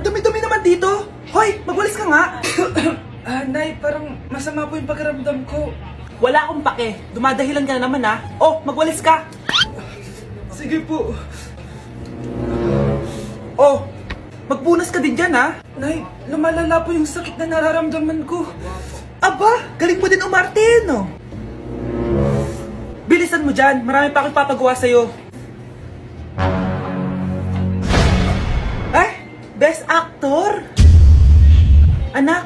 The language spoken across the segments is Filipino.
dumi-dumi naman dito. Hoy, magwalis ka nga. Nay, parang masama po yung pakiramdam ko. Wala akong pake. Dumadahilan ka na naman ha. Oh, magwalis ka. Sige po. Oh, magpunas ka din dyan ha. Nay, lumalala po yung sakit na nararamdaman ko. Aba, galing mo din umarte, no? Bilisan mo dyan. Marami pa akong papagawa sa'yo. Best Actor? Anak?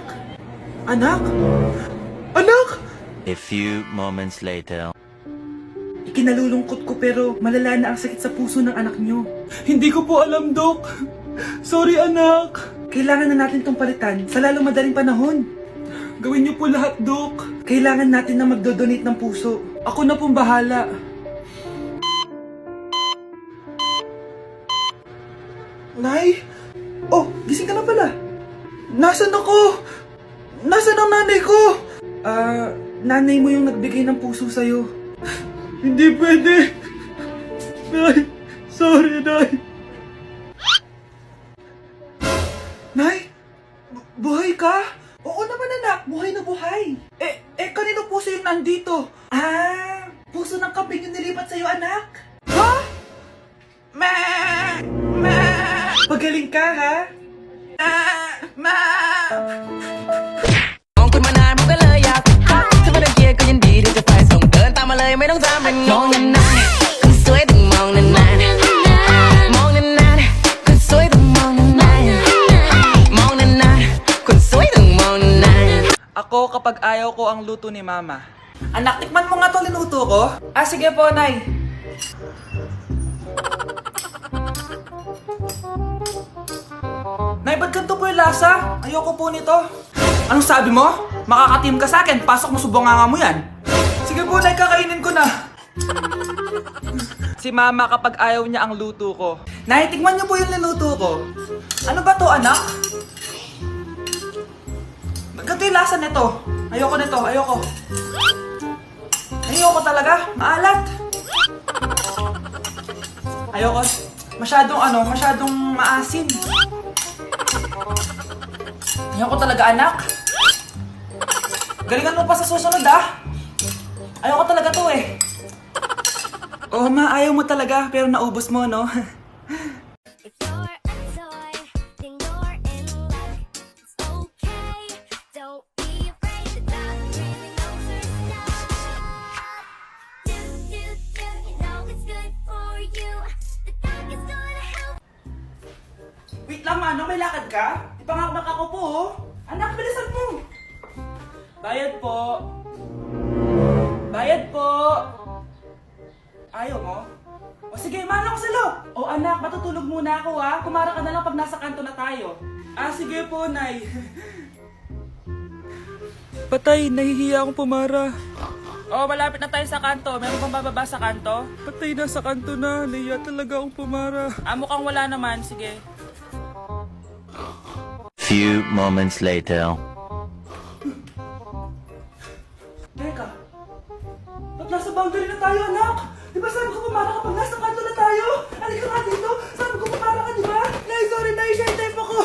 Anak? Anak? A few moments later. Ikinalulungkot ko pero malala na ang sakit sa puso ng anak nyo. Hindi ko po alam, Dok. Sorry, anak. Kailangan na natin tong palitan sa lalong madaling panahon. Gawin niyo po lahat, Dok. Kailangan natin na magdodonate ng puso. Ako na pong bahala. Nay? Oh, gising ka na pala. Nasaan ako? Nasaan ang nanay ko? Nanay mo yung nagbigay ng puso sa'yo. Hindi pwede. Nay, sorry, Nay. Nay? Buhay ka? Oo naman, anak. Buhay na buhay. Kanino puso yung nandito? Puso ng kambing yung nilipat sa'yo, anak. Ha? Pagaling ka, ha? มองคุณมานานผมก็เลยอยากทักถ้าไม่ต้องเคลียร์ก็ยินดีที่จะไปส่งเดินตามมาเลยไม่ต้องถามเป็นมองนานๆคนสวยต้องมองนานๆมองนานๆคนสวยต้องมองนานๆมองนานๆคนสวยต้องมองนานๆ Ako kapag ayaw ko ang luto ni Mama. Anak, tikman mo nga to linuto ko. Sige po, Nay. Nay, ba't ganito po yung lasa? Ayoko po nito. Anong sabi mo? Makakatim ka sa akin, pasok mo subonganga mo yan. Sige po, Nay, kakainin ko na. Si Mama kapag ayaw niya ang luto ko. Nay, tikman niyo po yung linuto ko. Ano ba to, anak? Ganito yung lasa nito. Ayoko nito, ayoko. Ayoko talaga, maalat. Ayoko. Masyadong maasim. Ayoko talaga, anak. Galingan mo pa sa susunod, ah. Ayoko talaga to, eh. Oh, Ma, ayaw mo talaga, pero naubos mo, no? If you're a toy, then you're in luck. It's okay, don't be afraid to God really knows your stuff. Do, you know it's good for you. The dog is gonna help. Wait lang, Mano, may lakad ka? Ipangakmak ako po, oh. Anak, bilisan mo. Bayad po. Bayad po. Ayaw mo? O sige, Mano ko salo. O anak, matutulog muna ako, ha. Kumara ka na lang pag nasa kanto na tayo. Sige po, Nay. Patay, nahihiya akong pumara. Malapit na tayo sa kanto. Meron bang bababa sa kanto? Patay na sa kanto na. Nahiya talaga akong pumara. Mukhang wala naman. Sige. Few moments later. Teka. Ba't nasa boundary na tayo, anak? Di ba sabi ko pumara kapag nasa kanto na tayo? Halika nga dito. Sabi ko pumara ka, di ba? Nay, sorry, Nay. Share type ako.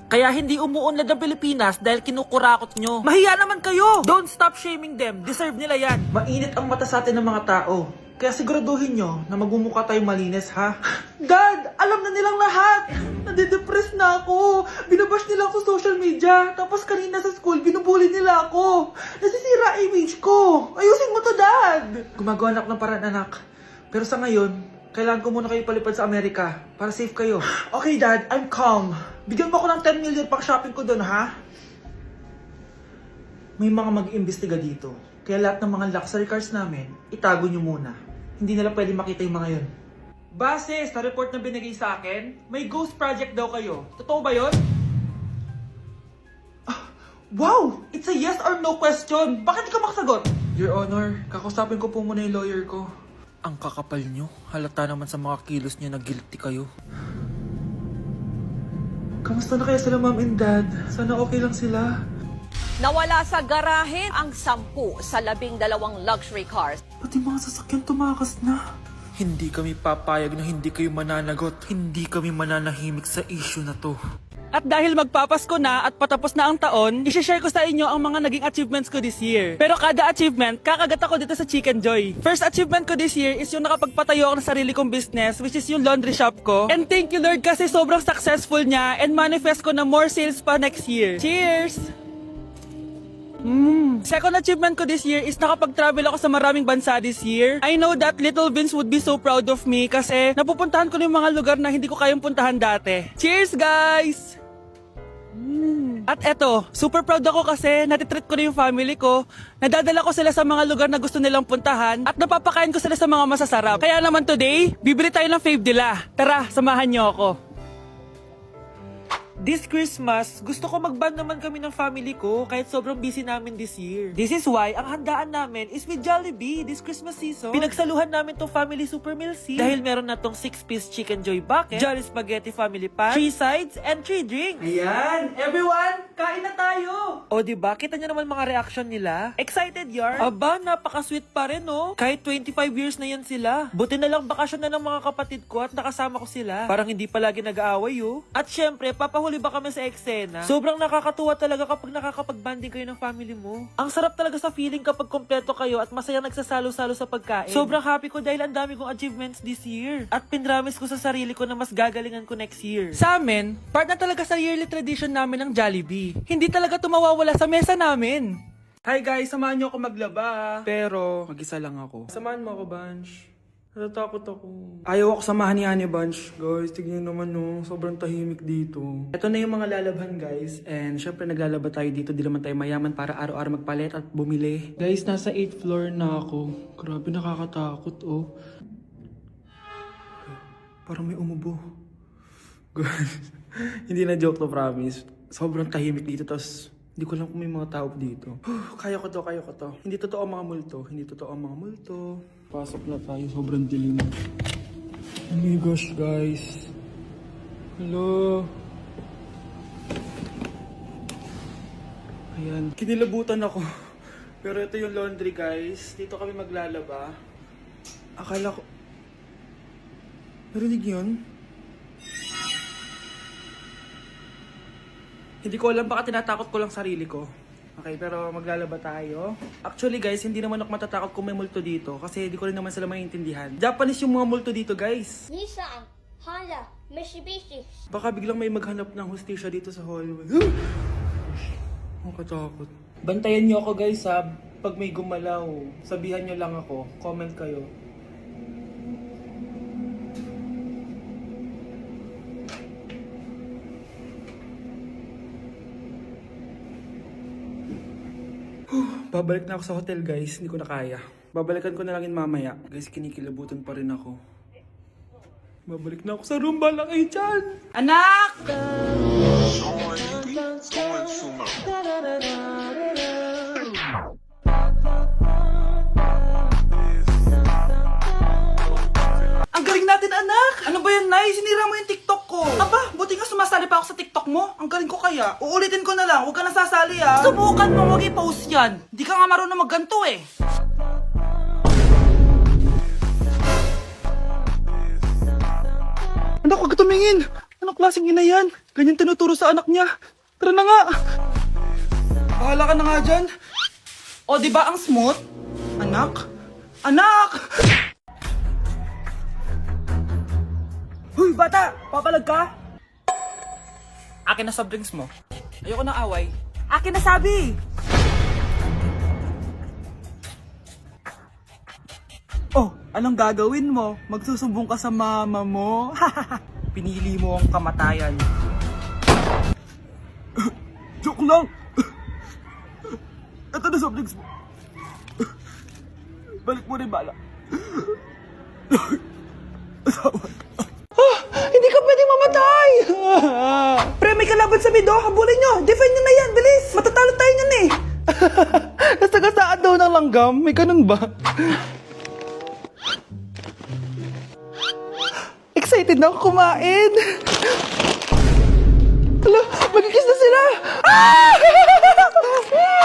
Kaya hindi umuunlad ang Pilipinas dahil kinukurakot nyo. Mahiya naman kayo! Don't stop shaming them. Deserve nila yan. Mainit ang mata sa atin ng mga tao. Kaya siguraduhin nyo na magmumukha tayong malinis, ha? Dad! Alam na nilang lahat! Nadidepress na ako! Binabash nila ako sa social media. Tapos kanina sa school, binubuli nila ako. Nasisira image ko. Ayusin mo to, Dad! Gumagawa na ako ng paraan, anak. Pero sa ngayon, kailangan ko muna kayo palipad sa Amerika para safe kayo. Okay, Dad. I'm calm. Bigyan mo ako ng 10 million pang shopping ko doon, ha? May mga mag-iimbestiga dito. Kaya lahat ng mga luxury cars namin, itago nyo muna. Hindi nila pwede makita yung mga yun. Base sa report na binigay sa akin, may ghost project daw kayo. Totoo ba yun? Wow! It's a yes or no question. Bakit di ka makasagot? Your Honor, kakusapin ko po muna yung lawyer ko. Ang kakapal nyo. Halata naman sa mga kilos nyo na guilty kayo. Kamusta na kaya sila mom and dad? Sana okay lang sila. Nawala sa garahe ang 10 sa 12 luxury cars. Pati mga sasakyan tumakas na. Hindi kami papayag na hindi kayo mananagot. Hindi kami mananahimik sa issue na to. At dahil magpapasko na at patapos na ang taon, i-share ko sa inyo ang mga naging achievements ko this year. Pero kada achievement, kakagat ako dito sa Chicken Joy. First achievement ko this year is yung nakapagpatayo ako ng sarili kong business, which is yung laundry shop ko. And thank you Lord kasi sobrang successful niya and manifest ko na more sales pa next year. Cheers! Second achievement ko this year is nakapag-travel ako sa maraming bansa this year. I know that Little Vince would be so proud of me kasi napupuntahan ko na yung mga lugar na hindi ko kayang puntahan dati. Cheers guys! At eto, super proud ako kasi natitreat ko na yung family ko, nadadala ko sila sa mga lugar na gusto nilang puntahan at napapakain ko sila sa mga masasarap. Kaya naman today, bibili tayo ng fave nila. Tara, samahan niyo ako. This Christmas, gusto ko mag-band naman kami ng family ko kahit sobrang busy namin this year. This is why ang handaan namin is with Jollibee this Christmas season. Pinagsaluhan namin tong family super meal scene dahil meron na tong 6-piece Chicken Joy Bucket, Jolly Spaghetti Family Pan, 3 sides, and 3 drinks. Ayan! Everyone, kain na tayo! O diba, kita nyo naman mga reaction nila? Excited yarn? Aba, napaka-sweet pa rin oh. Kahit 25 years na yan sila. Buti na lang bakasyon na ng mga kapatid ko at nakasama ko sila. Parang hindi palagi nag-aaway oh. At syempre, papahuli ba kami sa eksena? Sobrang nakakatuwa talaga kapag nakakapag-banding kayo ng family mo. Ang sarap talaga sa feeling kapag kompleto kayo at masayang nagsasalo-salo sa pagkain. Sobrang happy ko dahil ang dami kong achievements this year. At pinramis ko sa sarili ko na mas gagalingan ko next year. Sa amin, part na talaga sa yearly tradition namin ng Jollibee. Hindi talaga tumawawala sa mesa namin. Hi guys, samahan niyo ako maglaba. Pero, mag-isa lang ako. Samahan mo ako, Bunch. Natatakot ako. Ayaw ako samahan ni Annie Bunch. Guys, tignan naman no. Sobrang tahimik dito. Ito na yung mga lalabhan guys. And syempre naglalaba tayo dito. Di naman tayo mayaman para araw-araw magpalit at bumili. Guys, nasa 8th floor na ako. Grabe nakakatakot oh. Parang may umubo. Guys, hindi na joke to, promise. Sobrang tahimik dito. Tapos hindi ko alam kung may mga tao dito. Kaya ko to, kaya ko to. Hindi totoo ang mga multo. Hindi totoo ang mga multo. Pasok na tayo. Sobrang dilim. Oh my gosh, guys. Hello. Ayan. Kinilabutan ako. Pero ito yung laundry, guys. Dito kami maglalaba. Akala ko... Narinig yun? Hindi ko alam, baka tinatakot ko lang sarili ko. Okay, pero maglalaba tayo. Actually guys, hindi naman ako matatakot kung may multo dito kasi hindi ko rin naman sila maintindihan. Japanese yung mga multo dito guys. Nissan, Honda, Mitsubishi. Baka biglang may maghanap ng hustisya dito sa hallway. Makatakot. Bantayan nyo ako guys ha. Pag may gumalaw, sabihan nyo lang ako. Comment kayo. Babalik na ako sa hotel guys, hindi ko na kaya. Babalikan ko na lang yun mamaya. Guys, kinikilabutan pa rin ako. Babalik na ako sa room, bala kayo dyan! Anak! Ang galing natin anak! Ano ba yan, Nay? Sinira mo yung TikTok ko. Aba, buti nga sumasali pa ako sa TikTok mo. Ang galing ko kaya. Uulitin ko na lang. Huwag ka na sasali ah. Subukan mo, huwag i-post yan. Di ka nga marunong magganto eh. Anak, huwag ka tumingin. Anong klaseng ina yan? Ganyan tinuturo sa anak niya. Tara na nga. Bahala ka na nga dyan. O, di ba ang smooth? Anak? Anak! Huy, bata! Papalag ka? Akin na soft drinks mo. Ayoko ng away. Akin na sabi! Oh, anong gagawin mo? Magsusumbong ka sa mama mo? Pinili mo ang kamatayan. Joke lang! Ito na soft drinks mo. Balik mo rin bala. Asawa. Hindi ka pwedeng mamatay! Pre, may kalaban sa mido. Habulin nyo. Defend nyo na yan. Bilis. Matatalo tayo nyan eh. Nasagasaan daw ng langgam. May ganun ba? excited na ako kumain. Hala, magkikis na sila. Ah!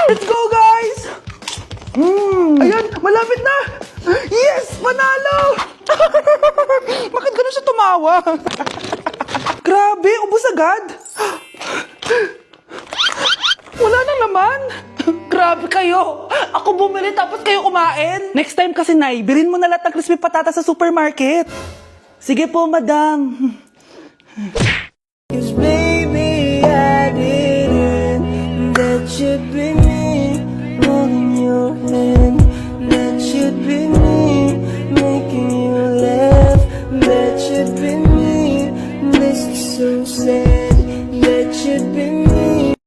Let's go, guys! Ayan, malapit na! Yes! Panalo! Bakit ganun siya tumawa? Grabe, ubos agad! Wala nang laman! Grabe kayo! Ako bumili tapos kayo kumain! Next time kasi, Nay, bilhin mo na lahat ng crispy patata sa supermarket. Sige po, madam. Cause baby, I didn't. That should be me holding your hand.